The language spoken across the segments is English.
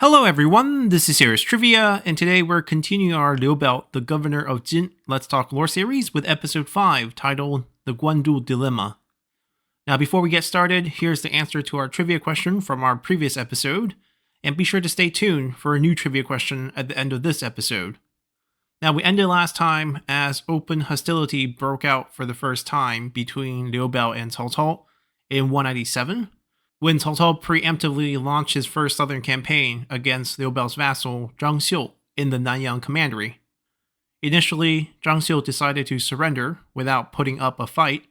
Hello everyone, this is Serious Trivia, and today we're continuing our Liu Biao, the governor of Jing, Let's Talk Lore series with episode 5, titled The Guandu Dilemma. Now before we get started, here's the answer to our trivia question from our previous episode, and be sure to stay tuned for a new trivia question at the end of this episode. Now we ended last time as open hostility broke out for the first time between Liu Biao and Cao Cao in 197, when Cao Cao preemptively launched his first southern campaign against Liu Biao's vassal Zhang Xiu in the Nanyang Commandery. Initially, Zhang Xiu decided to surrender without putting up a fight,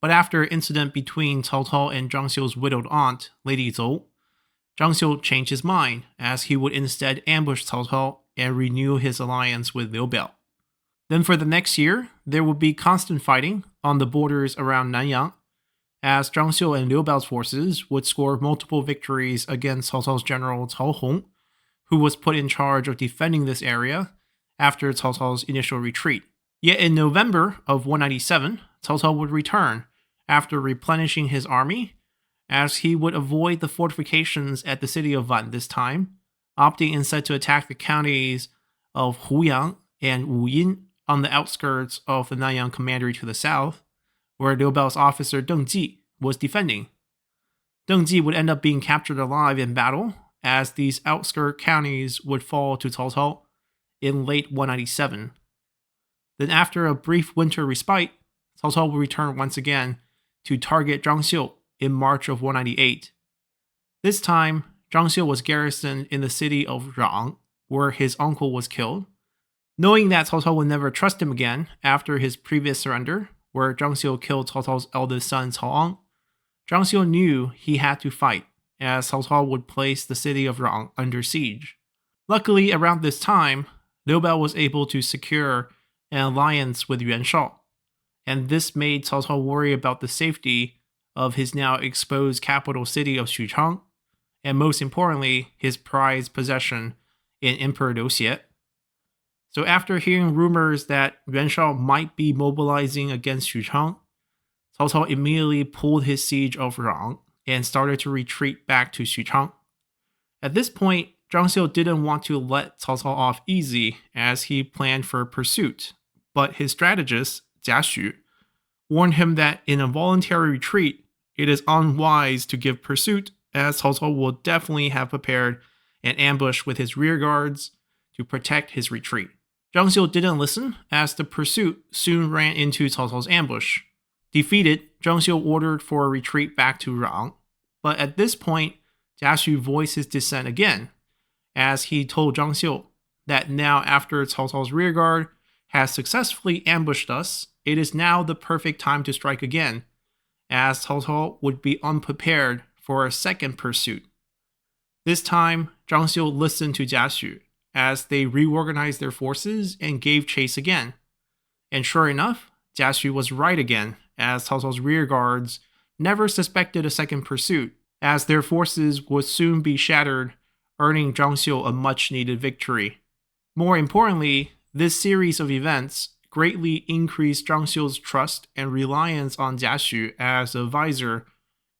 but after an incident between Cao Cao and Zhang Xiu's widowed aunt, Lady Zhou, Zhang Xiu changed his mind as he would instead ambush Cao Cao and renew his alliance with Liu Biao. Then for the next year, there would be constant fighting on the borders around Nanyang, as Zhang Xiu and Liu Biao's forces would score multiple victories against Cao Cao's general Cao Hong, who was put in charge of defending this area after Cao Cao's initial retreat. Yet in November of 197, Cao Cao would return after replenishing his army, as he would avoid the fortifications at the city of Van this time, opting instead to attack the counties of Huyang and Wuyin on the outskirts of the Nanyang Commandery to the south, where Liu Biao's officer Deng Ji was defending. Deng Ji would end up being captured alive in battle, as these outskirt counties would fall to Cao Cao in late 197. Then after a brief winter respite, Cao Cao would return once again to target Zhang Xiu in March of 198. This time, Zhang Xiu was garrisoned in the city of Rang, where his uncle was killed. Knowing that Cao Cao would never trust him again after his previous surrender, where Zhang Xiu killed Cao Cao's eldest son Cao Ang, Zhang Xiu knew he had to fight, as Cao Cao would place the city of Rang under siege. Luckily, around this time, Liu Biao was able to secure an alliance with Yuan Shao, and this made Cao Cao worry about the safety of his now exposed capital city of Xuchang, and most importantly, his prized possession in Emperor Liu Xie. So after hearing rumors that Yuan Shao might be mobilizing against Xuchang, Cao Cao immediately pulled his siege of Rang and started to retreat back to Xuchang. At this point, Zhang Xiu didn't want to let Cao Cao off easy as he planned for pursuit, but his strategist, Jia Xu, warned him that in a voluntary retreat, it is unwise to give pursuit, as Cao Cao will definitely have prepared an ambush with his rear guards to protect his retreat. Zhang Xiu didn't listen, as the pursuit soon ran into Cao Cao's ambush. Defeated, Zhang Xiu ordered for a retreat back to Rang, but at this point, Jia Xu voiced his dissent again, as he told Zhang Xiu that now after Cao Cao's rearguard has successfully ambushed us, it is now the perfect time to strike again, as Cao Cao would be unprepared for a second pursuit. This time, Zhang Xiu listened to Jia Xu, as they reorganized their forces and gave chase again. And sure enough, Jia Xu was right again, as Cao Cao's rear guards never suspected a second pursuit, as their forces would soon be shattered, earning Zhang Xiu a much-needed victory. More importantly, this series of events greatly increased Zhang Xiu's trust and reliance on Jia Xu as an advisor,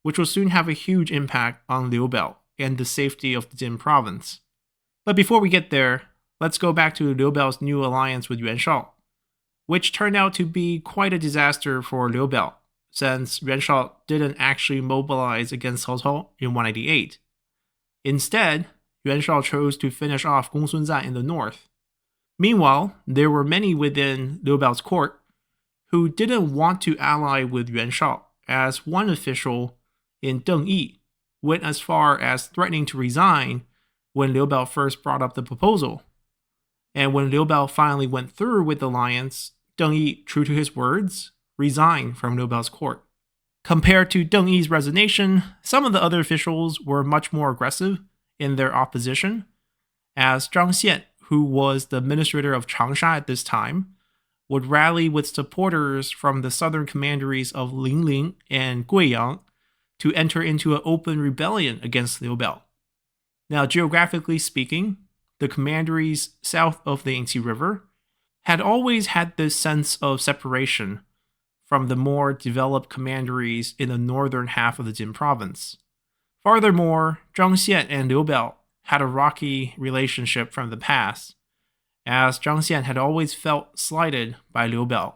which will soon have a huge impact on Liu Biao and the safety of the Jin province. But before we get there, let's go back to Liu Biao's new alliance with Yuan Shao, which turned out to be quite a disaster for Liu Biao, since Yuan Shao didn't actually mobilize against Cao Cao in 198. Instead, Yuan Shao chose to finish off Gongsun Zan in the north. Meanwhile, there were many within Liu Biao's court who didn't want to ally with Yuan Shao, as one official in Deng Yi went as far as threatening to resign when Liu Biao first brought up the proposal. And when Liu Biao finally went through with the alliance, Deng Yi, true to his words, resigned from Liu Biao's court. Compared to Deng Yi's resignation, some of the other officials were much more aggressive in their opposition, as Zhang Xian, who was the administrator of Changsha at this time, would rally with supporters from the southern commanderies of Linling and Guiyang to enter into an open rebellion against Liu Biao. Now, geographically speaking, the commanderies south of the Yangtze River had always had this sense of separation from the more developed commanderies in the northern half of the Jin province. Furthermore, Zhang Xian and Liu Biao had a rocky relationship from the past, as Zhang Xian had always felt slighted by Liu Biao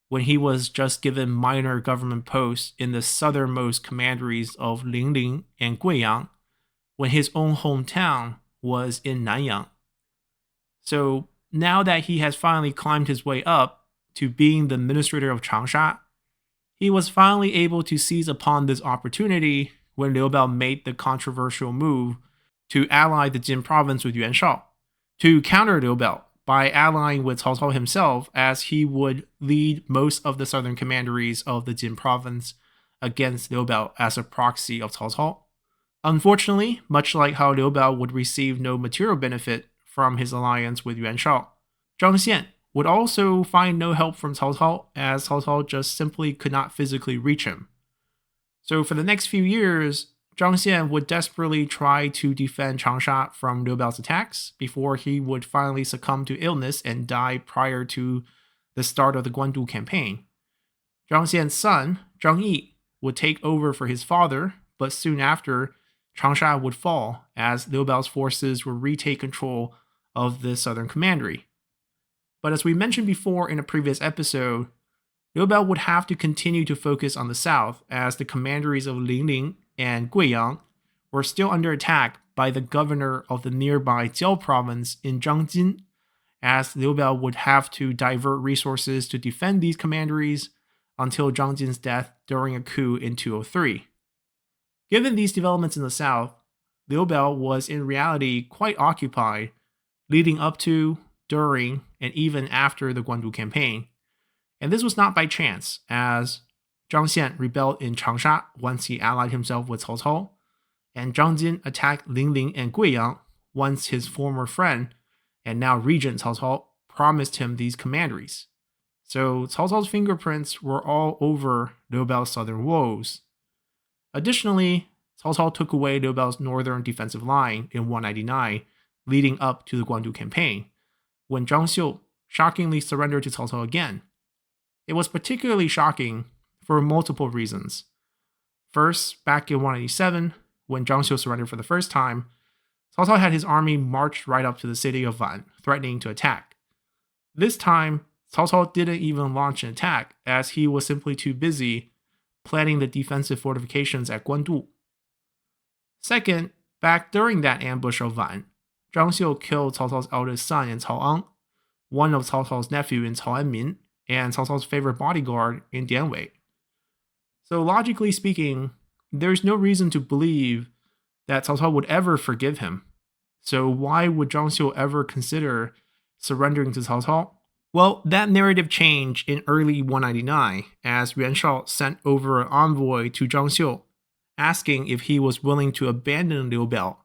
when he was just given minor government posts in the southernmost commanderies of Linling and Guiyang, when his own hometown was in Nanyang. So now that he has finally climbed his way up to being the administrator of Changsha, he was finally able to seize upon this opportunity when Liu Biao made the controversial move to ally the Jin province with Yuan Shao, to counter Liu Biao by allying with Cao Cao himself, as he would lead most of the southern commanderies of the Jin province against Liu Biao as a proxy of Cao Cao. Unfortunately, much like how Liu Biao would receive no material benefit from his alliance with Yuan Shao, Zhang Xian would also find no help from Cao Cao, as Cao Cao just simply could not physically reach him. So for the next few years, Zhang Xian would desperately try to defend Changsha from Liu Biao's attacks before he would finally succumb to illness and die prior to the start of the Guandu campaign. Zhang Xian's son, Zhang Yi, would take over for his father, but soon after, Changsha would fall as Liu Biao's forces would retake control of the southern commandery. But as we mentioned before in a previous episode, Liu Biao would have to continue to focus on the south, as the commanderies of Linling and Guiyang were still under attack by the governor of the nearby Jiao province in Zhangjin, as Liu Biao would have to divert resources to defend these commanderies until Zhang Jin's death during a coup in 203. Given these developments in the south, Liu Biao was in reality quite occupied leading up to, during, and even after the Guandu campaign. And this was not by chance, as Zhang Xian rebelled in Changsha once he allied himself with Cao Cao, and Zhang Jin attacked Linling and Guiyang once his former friend and now regent Cao Cao promised him these commanderies. So Cao Cao's fingerprints were all over Liu Biao's southern woes. Additionally, Cao Cao took away Liu Biao's northern defensive line in 199 leading up to the Guandu campaign, when Zhang Xiu shockingly surrendered to Cao Cao again. It was particularly shocking for multiple reasons. First, back in 187, when Zhang Xiu surrendered for the first time, Cao Cao had his army marched right up to the city of Van, threatening to attack. This time, Cao Cao didn't even launch an attack, as he was simply too busy planning the defensive fortifications at Guandu. Second, back during that ambush of Van, Zhang Xiu killed Cao Cao's eldest son in Cao Ang, one of Cao Cao's nephew in Cao Anmin, and Cao Cao's favorite bodyguard in Dian Wei. So logically speaking, there's no reason to believe that Cao Cao would ever forgive him. So why would Zhang Xiu ever consider surrendering to Cao Cao? Well, that narrative changed in early 199 as Yuan Shao sent over an envoy to Zhang Xiu asking if he was willing to abandon Liu Biao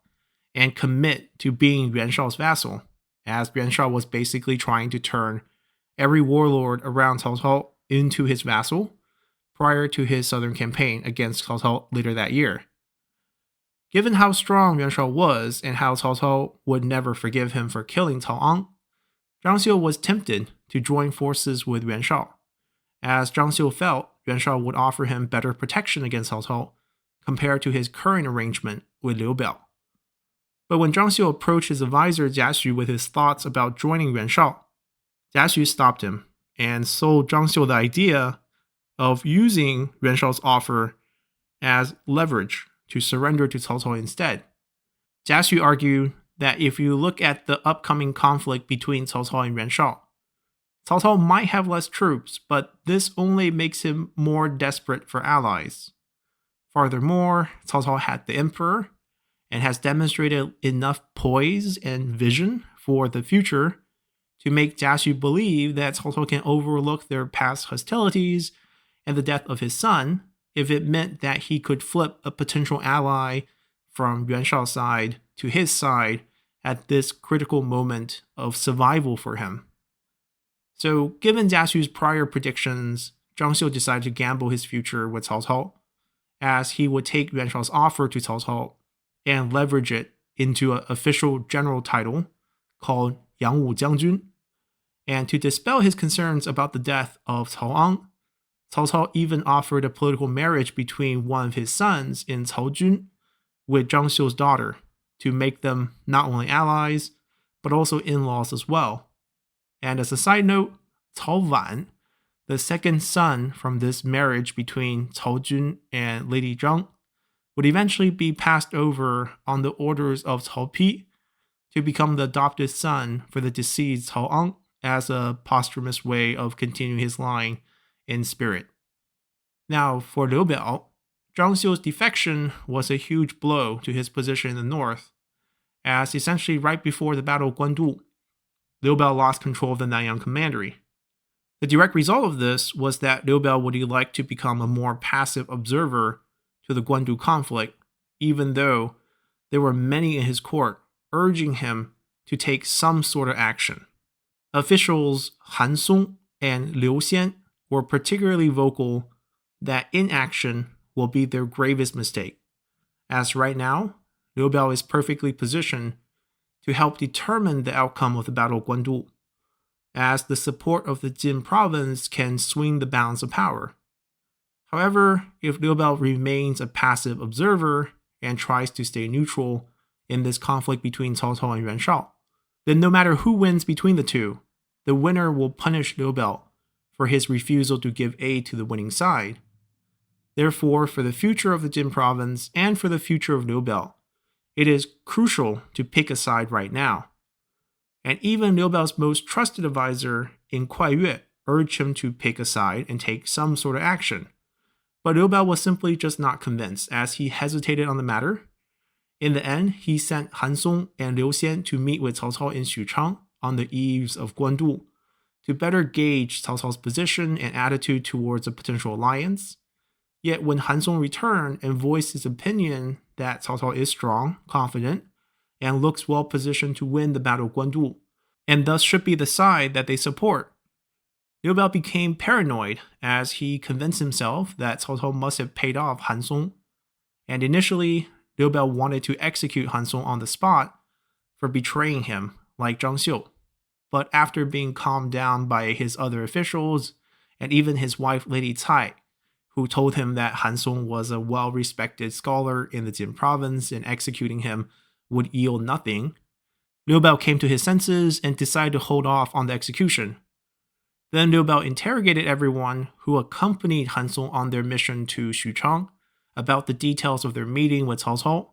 and commit to being Yuan Shao's vassal, as Yuan Shao was basically trying to turn every warlord around Cao Cao into his vassal prior to his southern campaign against Cao Cao later that year. Given how strong Yuan Shao was and how Cao Cao would never forgive him for killing Cao Ang, Zhang Xiu was tempted to join forces with Yuan Shao, as Zhang Xiu felt Yuan Shao would offer him better protection against Cao Cao compared to his current arrangement with Liu Biao. But when Zhang Xiu approached his advisor Jia Xu with his thoughts about joining Yuan Shao, Jia Xu stopped him and sold Zhang Xiu the idea of using Yuan Shao's offer as leverage to surrender to Cao Cao instead. Jia Xu argued that if you look at the upcoming conflict between Cao Cao and Yuan Shao, Cao Cao might have less troops, but this only makes him more desperate for allies. Furthermore, Cao Cao had the emperor and has demonstrated enough poise and vision for the future to make Jia Xu believe that Cao Cao can overlook their past hostilities and the death of his son if it meant that he could flip a potential ally from Yuan Shao's side to his side at this critical moment of survival for him. So, given Jia Xu's prior predictions, Zhang Xiu decided to gamble his future with Cao Cao, as he would take Yuan Shao's offer to Cao Cao and leverage it into an official general title called Yangwu Jiangjun. And to dispel his concerns about the death of Cao Ang, Cao Cao even offered a political marriage between one of his sons in Cao Jun with Zhang Xiu's daughter to make them not only allies, but also in-laws as well. And as a side note, Cao Wan, the second son from this marriage between Cao Jun and Lady Zhang, would eventually be passed over on the orders of Cao Pi to become the adopted son for the deceased Cao Ang as a posthumous way of continuing his line in spirit. Now, for Liu Biao, Zhang Xiu's defection was a huge blow to his position in the north, as essentially right before the Battle of Guandu, Liu Biao lost control of the Nanyang Commandery. The direct result of this was that Liu Biao would elect to become a more passive observer to the Guandu conflict, even though there were many in his court urging him to take some sort of action. Officials Han Song and Liu Xian were particularly vocal that inaction will be their gravest mistake, as right now, Liu Biao is perfectly positioned to help determine the outcome of the Battle of Guandu, as the support of the Jing province can swing the balance of power. However, if Liu Biao remains a passive observer and tries to stay neutral in this conflict between Cao Cao and Yuan Shao, then no matter who wins between the two, the winner will punish Liu Biao for his refusal to give aid to the winning side. Therefore, for the future of the Jing province and for the future of Liu Biao, it is crucial to pick a side right now. And even Liu Biao's most trusted advisor in Kuai Yue urged him to pick a side and take some sort of action. But Liu Biao was simply just not convinced, as he hesitated on the matter. In the end, he sent Han Song and Liu Xian to meet with Cao Cao in Xuchang on the eves of Guandu to better gauge Cao Cao's position and attitude towards a potential alliance. Yet when Han Song returned and voiced his opinion that Cao Cao is strong, confident, and looks well positioned to win the Battle of Guandu, and thus should be the side that they support, Liu Biao became paranoid as he convinced himself that Cao Cao must have paid off Han Song, and initially Liu Biao wanted to execute Han Song on the spot for betraying him, like Zhang Xiu. But after being calmed down by his other officials, and even his wife Lady Cai, who told him that Han Song was a well-respected scholar in the Jing province and executing him would yield nothing, Liu Biao came to his senses and decided to hold off on the execution. Then Liu Biao interrogated everyone who accompanied Han Song on their mission to Xuchang about the details of their meeting with Cao Cao.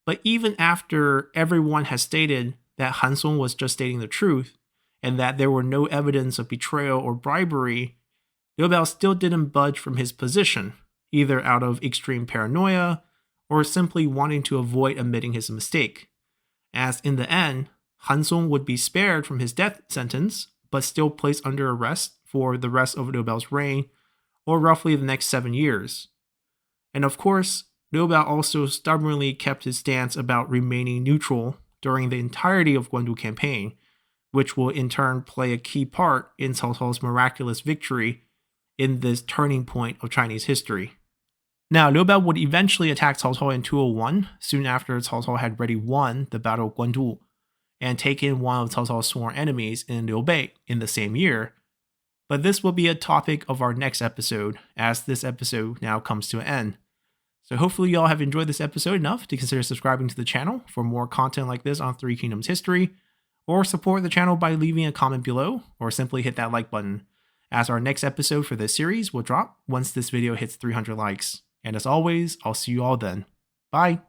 But even after everyone had stated that Han Song was just stating the truth and that there were no evidence of betrayal or bribery, Liu Biao still didn't budge from his position, either out of extreme paranoia or simply wanting to avoid admitting his mistake, as in the end, Han Song would be spared from his death sentence, but still placed under arrest for the rest of Liu Biao's reign, or roughly the next 7 years. And of course, Liu Biao also stubbornly kept his stance about remaining neutral during the entirety of Guandu campaign, which will in turn play a key part in Cao Cao's miraculous victory in this turning point of Chinese history. Now, Liu Biao would eventually attack Cao Cao in 201, soon after Cao Cao had already won the Battle of Guandu, and taken one of Cao Cao's sworn enemies in Liu Bei in the same year. But this will be a topic of our next episode, as this episode now comes to an end. So hopefully you all have enjoyed this episode enough to consider subscribing to the channel for more content like this on Three Kingdoms history, or support the channel by leaving a comment below, or simply hit that like button, as our next episode for this series will drop once this video hits 300 likes. And as always, I'll see you all then. Bye!